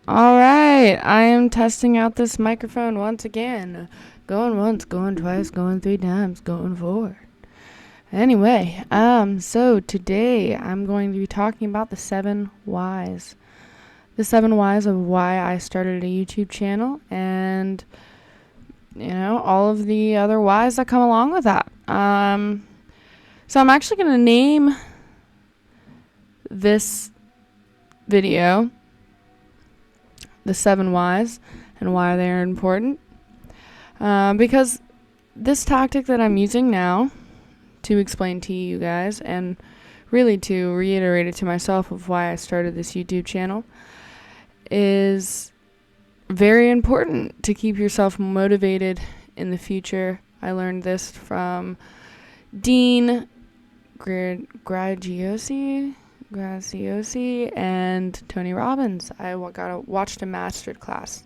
All right, I am testing out this microphone once again. Going once, going twice, going three times, going four. Anyway, so today I'm going to be talking about the 7 whys. The 7 whys of why I started a YouTube channel and, all of the other whys that come along with that. So I'm actually going to name this video the 7 whys and why they are important. Because this tactic that I'm using now to explain to you guys and really to reiterate it to myself of why I started this YouTube channel is very important to keep yourself motivated in the future. I learned this from Dean Graziosi and Tony Robbins. I watched a mastered class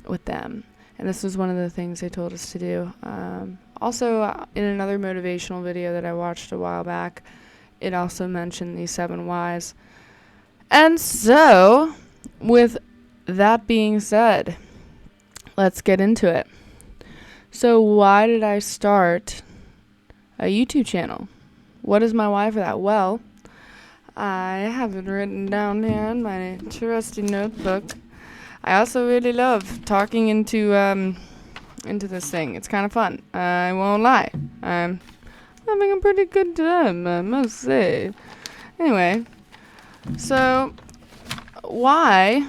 with them, and this was one of the things they told us to do. Also, in another motivational video that I watched a while back, it also mentioned these 7 whys. And so, with that being said, let's get into it. So, why did I start a YouTube channel? What is my why for that? Well, I have it written down here in my trusty notebook. I also really love talking into this thing. It's kind of fun. I won't lie. I'm having a pretty good time, I must say. Anyway, so why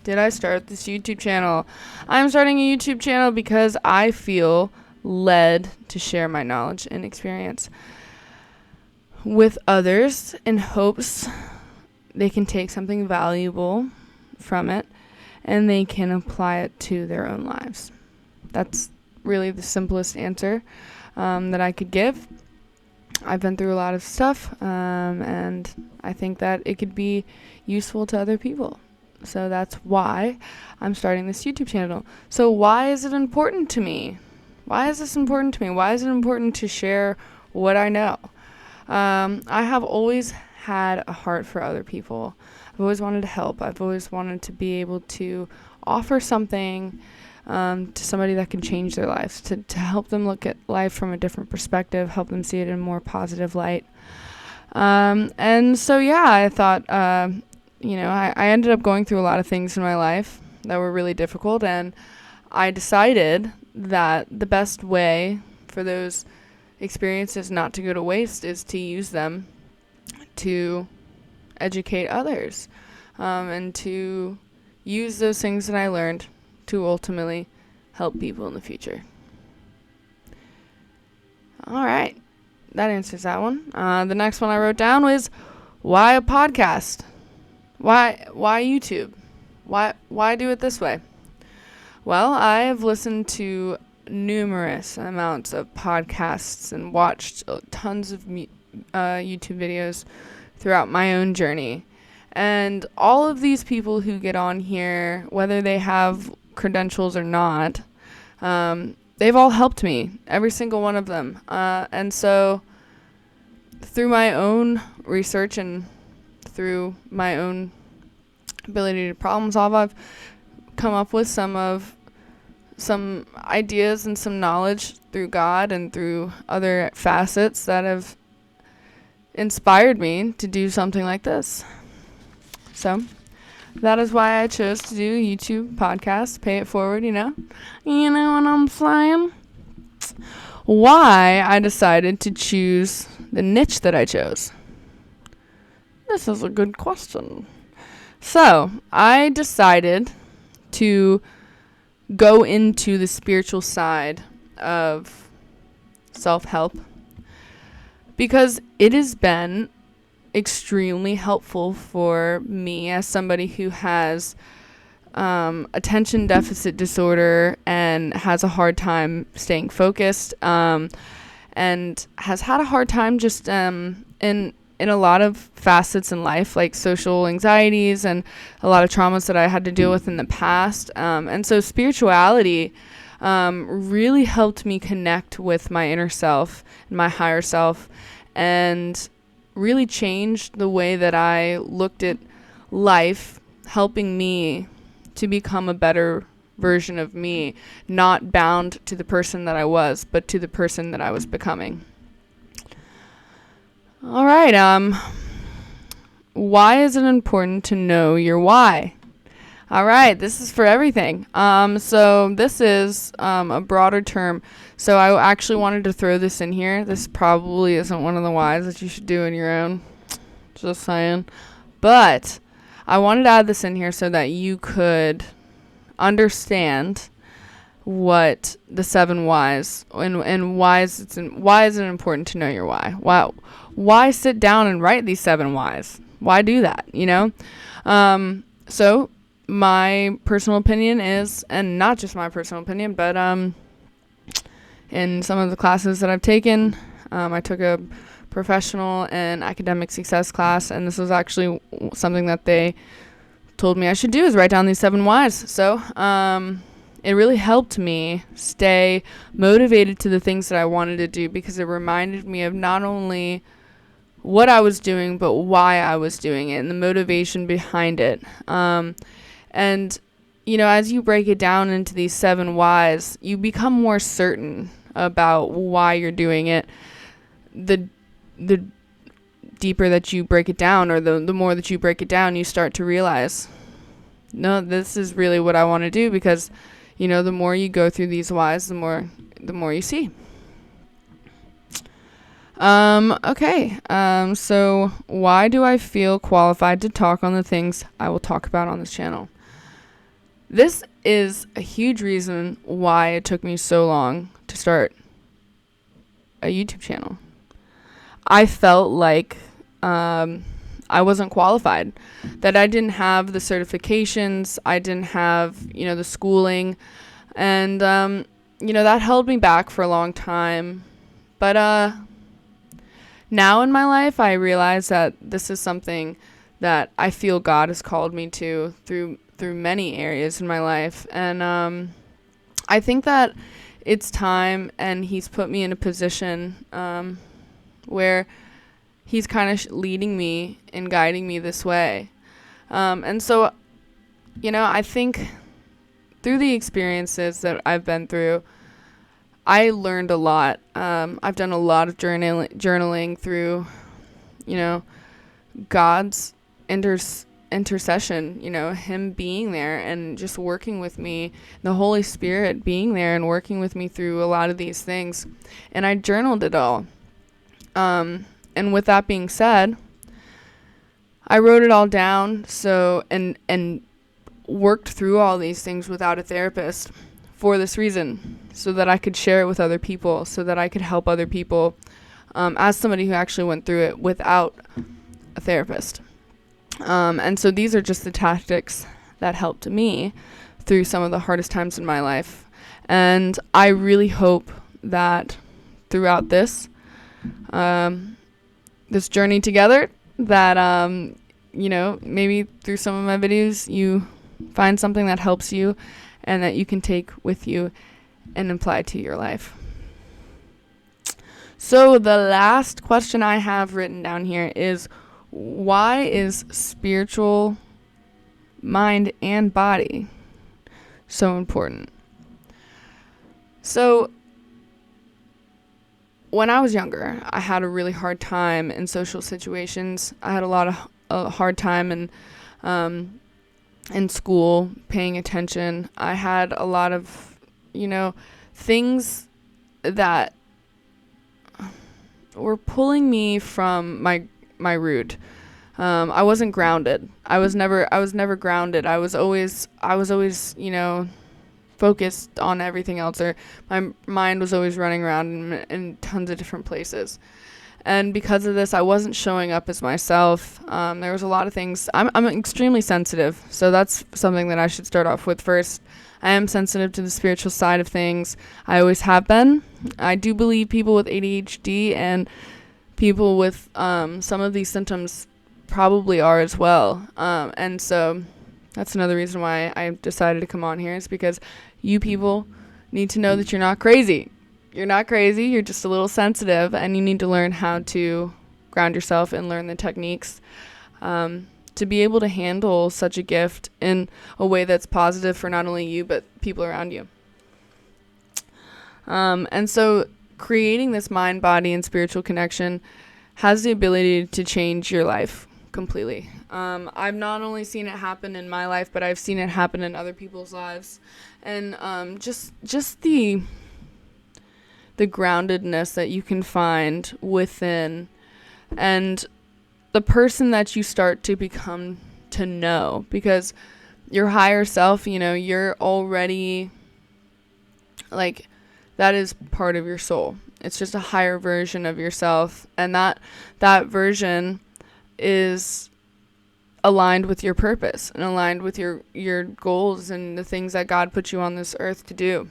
did I start this YouTube channel? I'm starting a YouTube channel because I feel led to share my knowledge and experience with others in hopes they can take something valuable from it and they can apply it to their own lives. That's really the simplest answer that I could give. I've been through a lot of stuff and I think that it could be useful to other people. So that's why I'm starting this YouTube channel. So why is it important to me? Why is this important to me? Why is it important to share what I know? I have always had a heart for other people. I've always wanted to help. I've always wanted to be able to offer something to somebody that can change their lives, to help them look at life from a different perspective, help them see it in a more positive light. And so, I thought, I ended up going through a lot of things in my life that were really difficult, and I decided that the best way for those experiences not to go to waste is to use them to educate others and to use those things that I learned to ultimately help people in the future. All right, that answers that one. The next one I wrote down was why a podcast? Why YouTube? Why do it this way? Well, I have listened to numerous amounts of podcasts and watched tons of YouTube videos throughout my own journey. And all of these people who get on here, whether they have credentials or not, they've all helped me, every single one of them. And so through my own research and through my own ability to problem solve, I've come up with some ideas and some knowledge through God and through other facets that have inspired me to do something like this. So that is why I chose to do YouTube podcast, pay it forward, you know what I'm saying? Why I decided to choose the niche that I chose. This is a good question. So I decided to go into the spiritual side of self-help because it has been extremely helpful for me as somebody who has attention deficit disorder and has a hard time staying focused and has had a hard time just in a lot of facets in life, like social anxieties and a lot of traumas that I had to deal with in the past. And so spirituality really helped me connect with my inner self and my higher self and really changed the way that I looked at life, helping me to become a better version of me, not bound to the person that I was, but to the person that I was becoming. All right, why is it important to know your why? All right, this is for everything. So this is a broader term. So I actually wanted to throw this in here. This probably isn't one of the whys that you should do in your own. Just saying. But I wanted to add this in here so that you could understand what the 7 whys and why is it important to know your why. Why sit down and write these 7 whys? Why do that? So my personal opinion is, and not just my personal opinion, but in some of the classes that I've taken, I took a professional and academic success class, and this was actually something that they told me I should do, is write down these 7 whys. So it really helped me stay motivated to the things that I wanted to do, because it reminded me of not only what I was doing, but why I was doing it and the motivation behind it. And, as you break it down into these 7 whys, you become more certain about why you're doing it. The deeper that you break it down, or the more that you break it down, you start to realize, no, this is really what I want to do, because, the more you go through these whys, the more you see. Okay. So why do I feel qualified to talk on the things I will talk about on this channel? This is a huge reason why it took me so long to start a YouTube channel. I felt like I wasn't qualified, that I didn't have the certifications, I didn't have, the schooling, and, that held me back for a long time. But now in my life, I realize that this is something that I feel God has called me to through many areas in my life. And I think that it's time, and He's put me in a position where He's kind of leading me and guiding me this way. And so, I think through the experiences that I've been through, I learned a lot. I've done a lot of journaling through, God's intercession, Him being there and just working with me, the Holy Spirit being there and working with me through a lot of these things. And I journaled it all. And with that being said, I wrote it all down, and worked through all these things without a therapist for this reason, so that I could share it with other people, so that I could help other people, as somebody who actually went through it without a therapist. And so these are just the tactics that helped me through some of the hardest times in my life. And I really hope that throughout this journey together, that, maybe through some of my videos, you find something that helps you and that you can take with you and apply to your life. So the last question I have written down here is, why is spiritual mind and body so important? So when I was younger, I had a really hard time in social situations. I had a hard time in school, paying attention. I had a lot of, things that were pulling me from my root. I wasn't grounded. I was never grounded. I was always, focused on everything else, or my mind was always running around in tons of different places. And because of this, I wasn't showing up as myself. There was a lot of things. I'm extremely sensitive, so that's something that I should start off with first. I am sensitive to the spiritual side of things. I always have been. I do believe people with ADHD and people with some of these symptoms probably are as well. And so that's another reason why I decided to come on here, is because you people need to know that you're not crazy. You're not crazy. You're just a little sensitive, and you need to learn how to ground yourself and learn the techniques to to be able to handle such a gift in a way that's positive for not only you, but people around you. And so creating this mind, body, and spiritual connection has the ability to change your life completely. I've not only seen it happen in my life, but I've seen it happen in other people's lives. And just the groundedness that you can find within, and the person that you start to become to know, because your higher self, you're already like, that is part of your soul. It's just a higher version of yourself, and that version is aligned with your purpose and aligned with your goals and the things that God put you on this earth to do.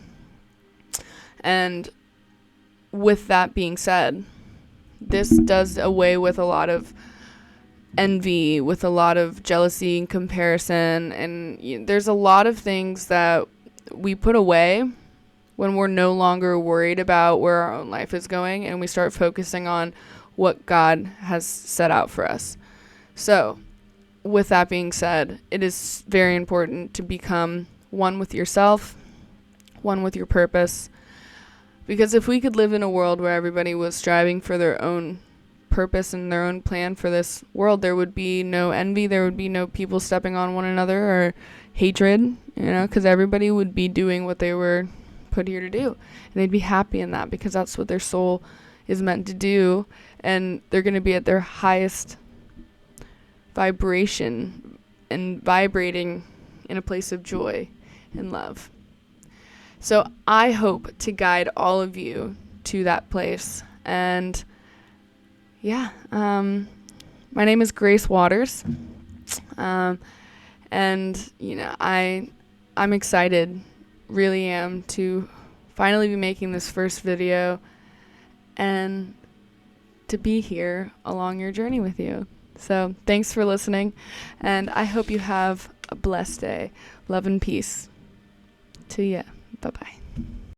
And with that being said, this does away with a lot of envy, with a lot of jealousy and comparison, and there's a lot of things that we put away when we're no longer worried about where our own life is going, and we start focusing on what God has set out for us. So, with that being said, it is very important to become one with yourself, one with your purpose, because if we could live in a world where everybody was striving for their own purpose and their own plan for this world, there would be no envy, there would be no people stepping on one another or hatred, because everybody would be doing what they were put here to do, and they'd be happy in that because that's what their soul is meant to do, and they're going to be at their highest vibration and vibrating in a place of joy and love. So I hope to guide all of you to that place. And my name is Grace Waters, and I'm excited, really am, to finally be making this first video and to be here along your journey with you. So thanks for listening, and I hope you have a blessed day. Love and peace to you. Bye-bye.